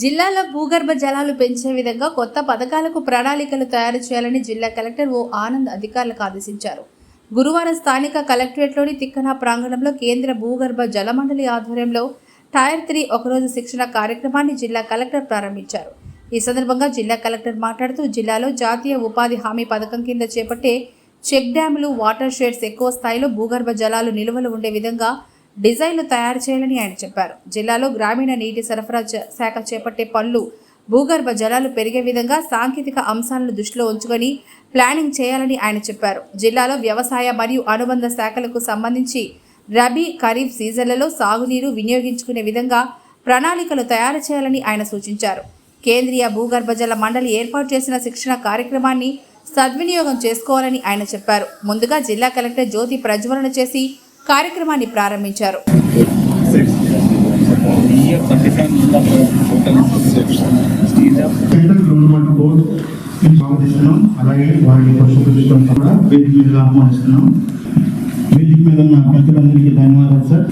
జిల్లాలో భూగర్భ జలాలు పెంచే విధంగా కొత్త పథకాలకు ప్రణాళికలు తయారు చేయాలని జిల్లా కలెక్టర్ ఓ ఆనంద్ అధికారులకు ఆదేశించారు. గురువారం స్థానిక కలెక్టరేట్లోని తిక్కన ప్రాంగణంలో కేంద్ర భూగర్భ జలమండలి ఆధ్వర్యంలో టైర్ 3 ఒకరోజు శిక్షణ కార్యక్రమాన్ని జిల్లా కలెక్టర్ ప్రారంభించారు. ఈ సందర్భంగా జిల్లా కలెక్టర్ మాట్లాడుతూ జిల్లాలో జాతీయ ఉపాధి హామీ పథకం కింద చేపట్టే చెక్ డ్యాములు, వాటర్ షెడ్స్ ఎక్కువ స్థాయిలో భూగర్భ జలాలు నిల్వలు ఉండే విధంగా డిజైన్లు తయారు చేయాలని ఆయన చెప్పారు. జిల్లాలో గ్రామీణ నీటి సరఫరా శాఖ చేపట్టే పనులు భూగర్భ జలాలు పెరిగే విధంగా సాంకేతిక అంశాలను దృష్టిలో ఉంచుకొని ప్లానింగ్ చేయాలని ఆయన చెప్పారు. జిల్లాలో వ్యవసాయ మరియు అనుబంధ శాఖలకు సంబంధించి రబీ, ఖరీఫ్ సీజన్లలో సాగునీరు వినియోగించుకునే విధంగా ప్రణాళికలు తయారు చేయాలని ఆయన సూచించారు. కేంద్రీయ భూగర్భ జల మండలి ఏర్పాటు చేసిన శిక్షణ కార్యక్రమాన్ని సద్వినియోగం చేసుకోవాలని ఆయన చెప్పారు. ముందుగా జిల్లా కలెక్టర్ జ్యోతి ప్రజ్వలన చేసి కార్యక్రమాన్ని ప్రారంభించారు. అలాగే వారిని పరిశుభ్రం కూడా వేదిక మీద ఆహ్వానిస్తున్నాం. వేదిక మీద ఉన్న పెద్దలందరికీ ధన్యవాదాలు సార్.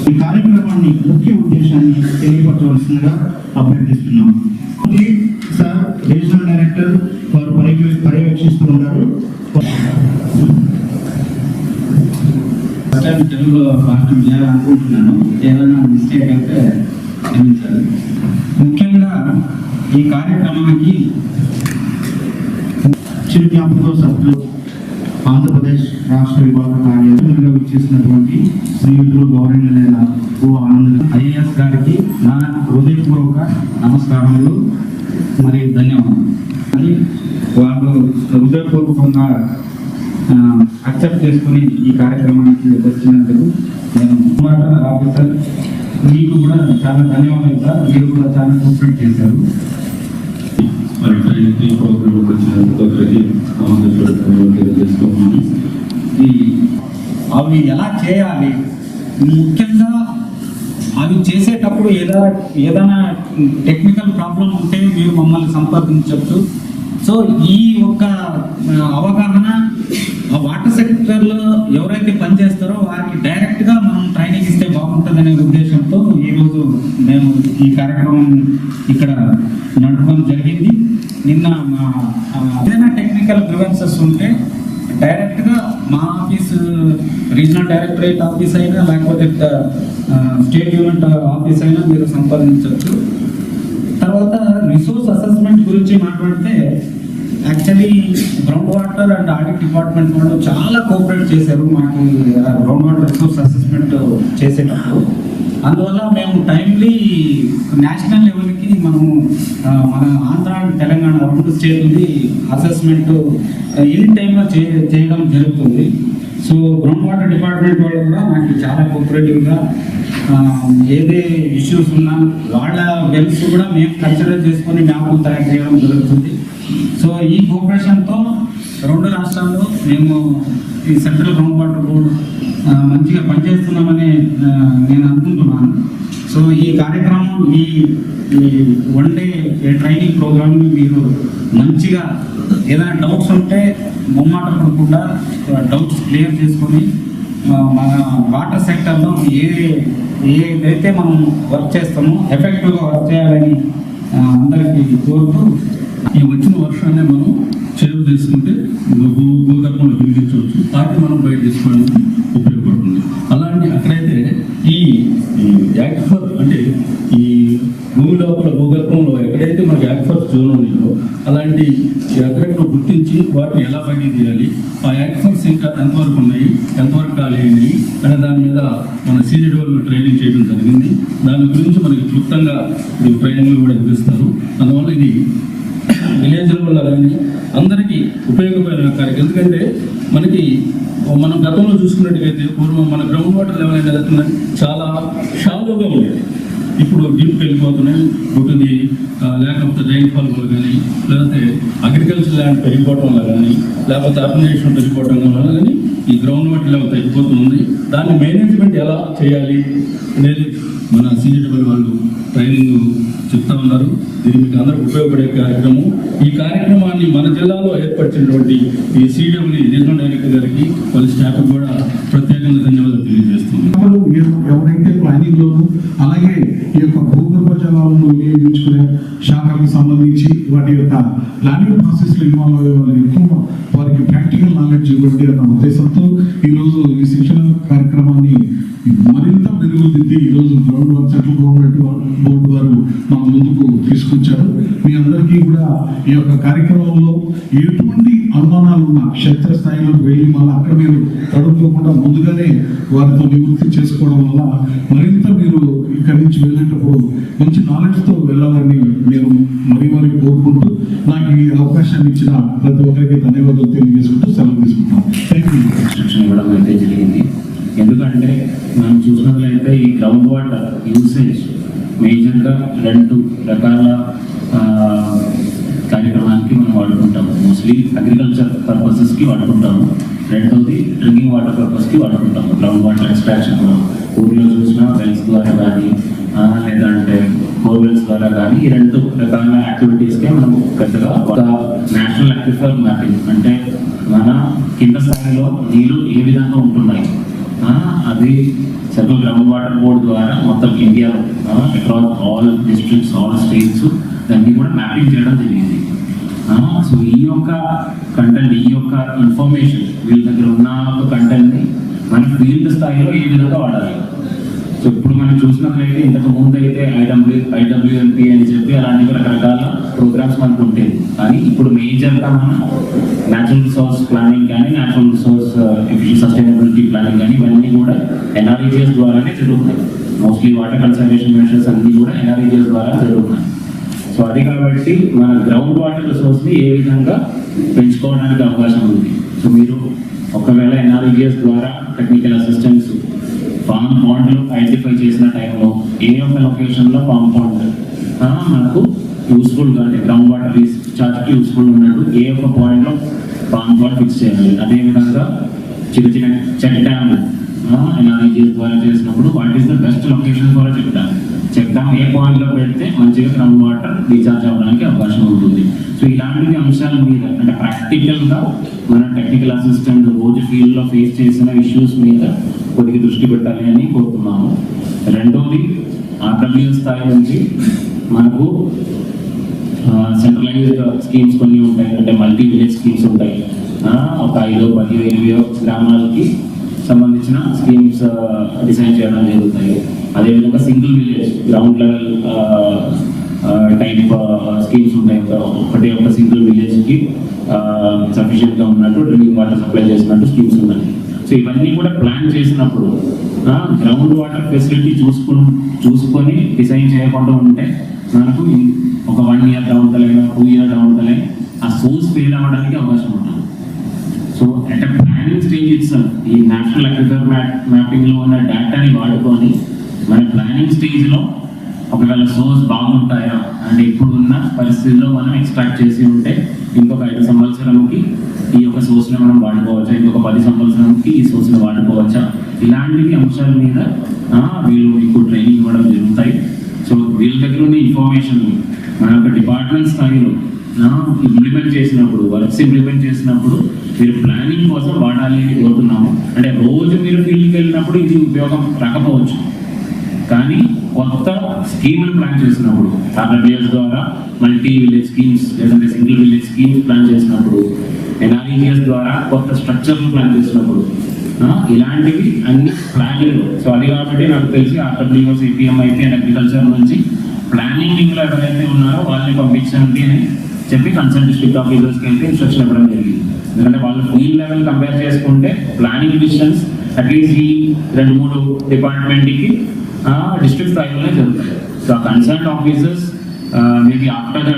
ఈ కార్యక్రమాన్ని ముఖ్య ఉద్దేశాన్ని తెలియపరచవలసిందిగా అభ్యర్థిస్తున్నాం. సార్ రీజనల్ డైరెక్టర్ వారు పర్యవేక్షిస్తూ ఉన్నారు. తెలుగులో భాషను చేయాలనుకుంటున్నాను. ఏదైనా మిస్టేక్ అయితే క్షమించాలి. ముఖ్యంగా ఈ కార్యక్రమానికి చిరు జ్ఞాపకం సభ్యులు ఆంధ్రప్రదేశ్ రాష్ట్ర విభాగ కార్యాలయంలో ఇచ్చేసినటువంటి శ్రీయుతులు గౌరవనీయులైన ఓ ఆనంద్ ఐఏఎస్ గారికి నా హృదయపూర్వక నమస్కారములు మరియు ధన్యవాదాలు. వాళ్ళు హృదయపూర్వకంగా అక్సెప్ట్ చేసుకుని ఈ కార్యక్రమానికి వచ్చినందుకు నేను ఆఫీసర్ మీకు కూడా చాలా ధన్యవాదాలు సార్. మీరు కూడా చాలా కోఆపరేట్ చేశారు. అవి ఎలా చేయాలి, ముఖ్యంగా అవి చేసేటప్పుడు ఏదైనా టెక్నికల్ ప్రాబ్లం ఉంటే మీరు మమ్మల్ని సంప్రదించవచ్చు. సో ఈ ఒక్క అవగాహన వాటర్ సెక్టర్లో ఎవరైతే పనిచేస్తారో వారికి డైరెక్ట్గా మనం ట్రైనింగ్ ఇస్తే బాగుంటుందనే ఉద్దేశంతో ఈరోజు మేము ఈ కార్యక్రమం ఇక్కడ నడపడం జరిగింది. నిన్న ఏదైనా టెక్నికల్ గ్రీవెన్సెస్ ఉంటే డైరెక్ట్గా మా ఆఫీస్, రీజనల్ డైరెక్టరేట్ ఆఫీస్ అయినా లేకపోతే స్టేట్ యూనిట్ ఆఫీస్ అయినా మీరు సంప్రదించవచ్చు. తర్వాత రిసోర్స్ అసెస్మెంట్ గురించి మాట్లాడితే actually ground water and audit department వాళ్ళు చాలా కోఆపరేట్ చేశారు మాకు గ్రౌండ్ వాటర్ రిసోర్స్ అసెస్మెంట్ చేసేటప్పుడు. అందువల్ల మేము టైమ్లీ నేషనల్ లెవెల్కి మనము మన ఆంధ్ర తెలంగాణ 2 స్టేట్లది అసెస్మెంట్ ఇన్ టైంలో చేయడం జరుగుతుంది. సో గ్రౌండ్ వాటర్ డిపార్ట్మెంట్ వాళ్ళు కూడా మనకి చాలా కోఆపరేటివ్గా ఏదే ఇష్యూస్ ఉన్నా వాళ్ళ వెల్స్ కూడా మేము కన్సిడర్ చేసుకొని మ్యాప్లు తయారు చేయడం జరుగుతుంది. సో ఈ కోఆపరేషన్తో 2 రాష్ట్రాల్లో మేము ఈ సెంట్రల్ గ్రౌండ్ వాటర్ బోర్డు మంచిగా పనిచేస్తున్నామని నేను అనుకుంటున్నాను. సో ఈ కార్యక్రమం ఈ 1 డే ట్రైనింగ్ ప్రోగ్రామ్ని మీరు మంచిగా ఏదైనా డౌట్స్ ఉంటే మొమ్మాట పడకుండా డౌట్స్ క్లియర్ చేసుకొని మన వాటర్ సెక్టర్లో ఏదైతే మనం వర్క్ చేస్తామో ఎఫెక్టివ్గా వర్క్ చేయాలని అందరికీ కోరుతూ ఈ వచ్చిన వర్షాన్ని మనం చేరు చేసుకుంటే భూగర్భంలో వెలిగించవచ్చు. దాన్ని మనం బయట తీసుకోవడానికి ఉపయోగపడుతుంది. అలాంటి అక్కడైతే ఈ యాక్ఫర్ అంటే ఈ భూమి లోపల భూగర్భంలో ఎక్కడైతే మనకి యాక్ఫర్ జోన్ ఉన్నాయో అలాంటి ఎక్కడెక్కడ గుర్తించి వాటిని ఎలా బయట తీయాలి, ఆ యాక్ఫర్స్ ఇంకా ఎంతవరకు ఉన్నాయి, ఎంతవరకు ఖాళీ అయినాయి అనే దాని మీద మన సీనియర్ వాళ్ళు ట్రైనింగ్ చేయడం జరిగింది. దాని గురించి మనకి క్లుప్తంగా ట్రైనింగ్ కూడా ఇప్పిస్తారు. అందువల్ల ఇది విలేజ్ల వల్ల కానీ అందరికీ ఉపయోగపడిన కార్యక్రమం. ఎందుకంటే మనకి మనం గతంలో చూసుకున్నట్టుగైతే పూర్వం మన గ్రౌండ్ వాటర్ లెవెల్ అనేది చాలా షాలోగా ఉండేది. ఇప్పుడు డీప్కి వెళ్ళిపోతున్నాయి. ఒకటి ల్యాక్ ఆఫ్ ద రైన్ఫాల్ వల్ల కానీ, లేకపోతే అగ్రికల్చర్ ల్యాండ్ పెరిగిపోవటం వల్ల కానీ, లేకపోతే అర్బనైజేషన్ పెరిగిపోవటం వల్ల కానీ ఈ గ్రౌండ్ వాటర్ లెవెల్ తగ్గిపోతుంది. దాన్ని మేనేజ్మెంట్ ఎలా చేయాలి అనేది మన సీజీడబ్ల్యూ వాళ్ళు ట్రైనింగ్ చెప్తా ఉన్నారు. ఇది మీకు అందరికి ఉపయోగపడే కార్యక్రమం. ఈ కార్యక్రమాన్ని మన జిల్లాలో ఏర్పరిచినటువంటి ఈ సీడబ్ల్యూ రీజనల్ డైరెక్టర్ గారికి వాళ్ళ స్టాఫ్ కూడా ప్రత్యేకంగా ధన్యవాదాలు తెలియజేస్తున్నాను. ఎవరైతే ప్లానింగ్ లోను అలాగే ఈ యొక్క భూగర్భ జలాలను వినియోగించుకునే శాఖలకు సంబంధించి వాటి యొక్క ప్లానింగ్ ప్రాసెస్ లో ఇన్వాల్వ్ అయ్యే వాళ్ళు ఎక్కువ వారికి ప్రాక్టికల్ నాలెడ్జ్ ఇవ్వండి అన్న ఉద్దేశంతో ఈరోజు ఈ శిక్షణ కార్యక్రమాన్ని మరింత మెరుగుదిద్ది ఈరోజు సెంట్రల్ గవర్నమెంట్ బోర్డు వారు మన ముందుకు తీసుకొచ్చారు. మీ అందరికీ కూడా ఈ యొక్క కార్యక్రమంలో ఎటువంటి అనుమానాలు ఉన్న క్షేత్రస్థాయిలో వెళ్ళి మళ్ళీ అక్కడ మీరు తడుపుకోకుండా ముందుగానే వారితో నివృత్తి చేసుకోవడం వల్ల మరింత మీరు ఇక్కడి నుంచి వెళ్ళేటప్పుడు మంచి నాలెడ్జ్తో వెళ్ళాలని నేను మరి కోరుకుంటూ నాకు ఈ అవకాశాన్ని ఇచ్చిన ప్రతి ఒక్కరికి ధన్యవాదాలు తెలియజేసుకుంటూ సెలవు తీసుకుంటాను. Thank you. ఇన్స్ట్రక్షన్ ఇవ్వడం అయితే జరిగింది. ఎందుకంటే మనం చూసినట్లయితే ఈ గ్రౌండ్ వాటర్ యూసేజ్ మేజర్గా 2 రకాల కార్యక్రమానికి మనం వాడుకుంటాము. Mostly agriculture పర్పసెస్కి వాడుకుంటాము. రెండోది డ్రింకింగ్ వాటర్ పర్పస్కి వాడుకుంటాము. గ్రౌండ్ వాటర్ ఎక్స్ట్రాక్షన్ ఊరిలో చూసిన వెల్స్ ద్వారా కానీ లేదంటే బోర్వెల్స్ ద్వారా కానీ ఈ 2 రకాల యాక్టివిటీస్కే మనం పెద్దగా ఒక నేషనల్ అక్విఫర్ మ్యాపింగ్ అంటే మన కింద స్థాయిలో నీళ్లు ఏ విధంగా ఉంటున్నాయి అది సెంట్రల్ గ్రౌండ్ వాటర్ బోర్డు ద్వారా మొత్తం ఇండియాలో across all districts all states దాన్ని కూడా మ్యాపింగ్ చేయడం జరిగింది. సో ఈ యొక్క కంటెంట్ ఈ యొక్క ఇన్ఫర్మేషన్ వీళ్ళ దగ్గర ఉన్న ఒక కంటెంట్ని మన ఫీల్డ్ స్థాయిలో ఏ విధంగా వాడాలి. సో ఇప్పుడు మనం చూసినట్లయితే ఇంతకు ముందు అయితే ఐడబ్ల్యూఎంపీ అని చెప్పి అలాంటి రకరకాల ప్రోగ్రామ్స్ మనకు ఉంటాయి. కానీ ఇప్పుడు మేజర్గా మనం న్యాచురల్ రిసోర్స్ ప్లానింగ్ కానీ న్యాచురల్ రిసోర్స్ సస్టైనబిలిటీ ప్లానింగ్ కానీ ఇవన్నీ కూడా ఎన్ఆర్ఈజిఎస్ ద్వారానే జరుగుతున్నాయి. మోస్ట్లీ వాటర్ కన్సర్వేషన్ మెషర్స్ అన్నీ కూడా ఎన్ఆర్ఈజిఎస్ ద్వారా జరుగుతున్నాయి. సో అది కాబట్టి మన గ్రౌండ్ వాటర్ రిసోర్స్ని ఏ విధంగా పెంచుకోవడానికి అవకాశం ఉంది. సో మీరు ఒకవేళ ఎన్ఆర్ఈజిఎస్ ద్వారా టెక్నికల్ అసిస్టెన్స్ ఫామ్ పాండ్లు ఐడెంటిఫై చేసిన టైంలో ఏ ఒక్క లొకేషన్లో ఫామ్ పాండ్ మనకు యూస్ఫుల్గా అంటే గ్రౌండ్ వాటర్ రీఛార్జ్కి యూస్ఫుల్ ఉన్నట్టు ఏ ఒక్క పాయింట్లో ఫామ్ పాండ్ ఫిక్స్ చేయాలి. అదేవిధంగా చిన్న చిన్న చెక్ డ్యామ్లు ఎన్ఆర్ఈజిఎస్ ద్వారా చేసినప్పుడు what is the best location for check dam ఏ పాయింట్లో పెడితే మంచిగా గ్రౌండ్ వాటర్ రీఛార్జ్ అవ్వడానికి అవకాశం ఉంటుంది. సో ఇలాంటి అంశాల మీద అంటే ప్రాక్టికల్గా మన టెక్నికల్ అసిస్టెంట్ రోజు ఫీల్డ్లో ఫేస్ చేసిన ఇష్యూస్ మీద కొద్దిగా దృష్టి పెట్టాలి అని కోరుతున్నాము. రెండోది ఆర్డబ్ల్యూఎస్ స్థాయి నుంచి మనకు సెంట్రలైజ్డ్ స్కీమ్స్ కొన్ని ఉంటాయి. అంటే మల్టీ విలేజ్ స్కీమ్స్ ఉంటాయి. ఒక 5, 10, 20 గ్రామాలకి సంబంధించిన స్కీమ్స్ డిజైన్ చేయడం జరుగుతాయి. అదేవిధంగా single village ground level type schemes ఉంటాయి. ఒక సింగిల్ విలేజ్కి సఫిషియెంట్గా ఉన్నట్టు డ్రింకింగ్ వాటర్ సప్లై చేసినట్టు స్కీమ్స్ ఉన్నాయి. సో ఇవన్నీ కూడా ప్లాన్ చేసినప్పుడు గ్రౌండ్ వాటర్ ఫెసిలిటీ చూసుకొని డిజైన్ చేయకుండా ఉంటే మనకు ఒక 1 ఇయర్ డౌన్ తలైనా 2 ఇయర్ డౌన్ తలై ఆ సోర్స్ ఫెయిల్ అవ్వడానికి అవకాశం ఉంటుంది. So at planning stage itself ఈ నేషనల్ అగ్రికల్చర్ మ్యాపింగ్లో ఉన్న డేటాని వాడుకొని మన ప్లానింగ్ స్టేజ్లో ఒకవేళ సోర్స్ బాగుంటాయా అంటే ఇప్పుడు ఉన్న పరిస్థితుల్లో మనం ఎక్స్ట్రాక్ట్ చేసి ఉంటే ఇంకొక 5 సంవత్సరంకి ఈ యొక్క సోర్స్ని మనం వాడుకోవచ్చా, ఇంకొక 10 సంవత్సరంకి ఈ సోర్స్ని వాడుకోవచ్చా, ఇలాంటివి అంశాల మీద వీళ్ళు మీకు ట్రైనింగ్ ఇవ్వడం జరుగుతాయి. సో వీళ్ళ దగ్గర ఉన్న ఇన్ఫర్మేషన్ మన యొక్క డిపార్ట్మెంట్ స్థాయిలో ఇంప్లిమెంట్ చేసినప్పుడు వర్క్స్ ఇంప్లిమెంట్ చేసినప్పుడు మీరు ప్లానింగ్ కోసం వాడాలి అని కోరుతున్నాము. అంటే రోజు మీరు ఫీల్డ్కి వెళ్ళినప్పుడు ఇది ఉపయోగం రాకపోవచ్చు, కానీ కొత్త స్కీములు ప్లాన్ చేసినప్పుడు ఆర్డబ్ల్యూఎస్ ద్వారా మల్టీ విలేజ్ స్కీమ్స్ లేదంటే సింగిల్ విలేజ్ స్కీమ్స్ ప్లాన్ చేసినప్పుడు ఎన్ఆర్ఈజిఎస్ ద్వారా కొత్త స్ట్రక్చర్లు ప్లాన్ చేసినప్పుడు ఇలాంటివి అన్ని ప్లానింగ్. సో అది కాబట్టి నాకు తెలిసి ఆర్డబ్ల్యూఎస్ ఏపీఎంఐపీ అండ్ అగ్రికల్చర్ నుంచి ప్లానింగ్లో ఎవరైతే ఉన్నారో వాళ్ళని పంపించండి అని చెప్పి కన్సర్న్ డిస్ట్రిక్ట్ ఆఫీసర్స్కి అయితే ఇన్స్ట్రక్షన్ ఇవ్వడం జరిగింది. ఎందుకంటే వాళ్ళు ఫీల్డ్ లెవెల్ కంపేర్ చేసుకుంటే ప్లానింగ్ డిసిషన్స్ అట్లీస్ట్ ఈ 2-3 డిపార్ట్మెంట్కి డిస్ట్రిక్ట్ స్థాయిలోనే జరుగుతాయి. So concern officers maybe after the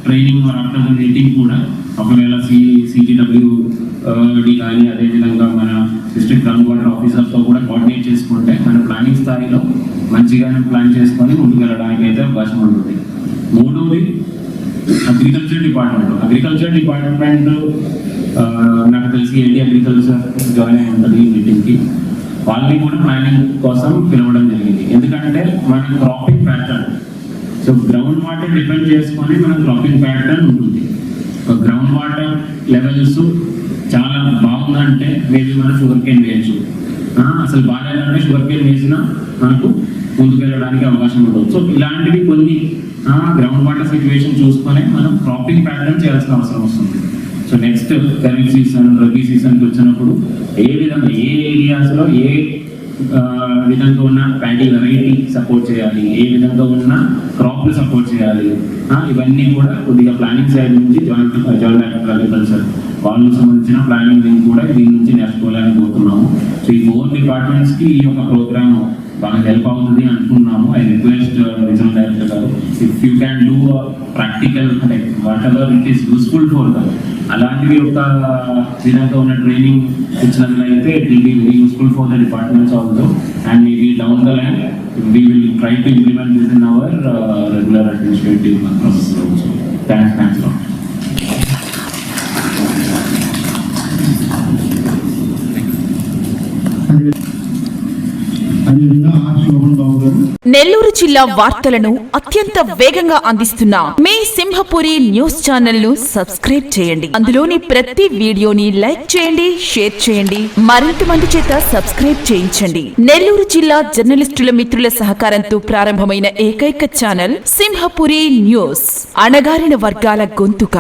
training or after the meeting కూడా ఒకవేళ CGWD కానీ అదేవిధంగా మన డిస్ట్రిక్ట్ గ్రౌండ్ వాటర్ ఆఫీసర్తో కూడా కోఆర్డినేట్ చేసుకుంటే మన ప్లానింగ్ స్థాయిలో మంచిగానే ప్లాన్ చేసుకొని ముందుకు వెళ్ళడానికి అయితే అవకాశం ఉంటుంది. మూడవది అగ్రికల్చర్ డిపార్ట్మెంట్ నాకు తెలిసి ఏటీ అగ్రికల్చర్ జాయిన్ అయి ఉంటుంది ఈ మీటింగ్కి. వాళ్ళని కూడా ప్లానింగ్ కోసం పిలవడం జరిగింది. ఎందుకంటే మన cropping pattern, so ground water depend చేసుకొని మన క్రాపింగ్ ప్యాటర్న్ ఉంటుంది. గ్రౌండ్ వాటర్ లెవెల్స్ చాలా బాగుందంటే మేబీ మనం షుగర్ కేన్ వేయచ్చు. అసలు బాగాలేదంటే షుగర్ కేన్ వేసినా మనకు ముందుకు వెళ్ళడానికి అవకాశం ఉంటుంది. సో ఇలాంటివి కొన్ని గ్రౌండ్ వాటర్ సిచ్యువేషన్ చూసుకొని మనం క్రాపింగ్ ప్యాటర్న్ చేయాల్సిన అవసరం వస్తుంది. So next kharif season, rabi సీజన్కి వచ్చినప్పుడు ఏ విధంగా ఏ ఏరియాస్లో ఏ విధంగా ఉన్న ప్యాడీ వెరైటీ సపోర్ట్ చేయాలి, ఏ విధంగా ఉన్న క్రాప్లు సపోర్ట్ చేయాలి, ఇవన్నీ కూడా కొద్దిగా ప్లానింగ్ సైడ్ నుంచి జాయింట్ అగ్రికల్చర్ వాళ్ళకు సంబంధించిన ప్లానింగ్ కూడా దీని నుంచి నేర్చుకోవాలని కోరుతున్నాము. సో ఈ 4 డిపార్ట్మెంట్స్కి ఈ యొక్క ప్రోగ్రామ్ బాగా హెల్ప్ అవుతుంది అనుకున్నాము. ఐ రిక్వెస్ట్ రీజనల్ డైరెక్టర్ గారు, if you can do practical అంటే whatever it is useful for them, అలాంటివి ఒక విధంగా ఉన్న ట్రైనింగ్ ఇచ్చినట్లయితే it will be very useful for the departments also, and maybe down the line we will try to implement this in our regular administrative process also. Thanks a lot. Nellore జిల్లా వార్తలను అత్యంత వేగంగా అందిస్తున్న మీ సింహపురి న్యూస్ ఛానల్ ను subscribe చేయండి. అందులోని ప్రతి వీడియోని లైక్ చేయండి, షేర్ చేయండి, మరింత మంది చేత సబ్స్క్రైబ్ చేయించండి. నెల్లూరు జిల్లా జర్నలిస్టుల మిత్రుల సహకారంతో ప్రారంభమైన ఏకైక ఛానల్ సింహపురి న్యూస్, అణగారిన వర్గాల గొంతుక.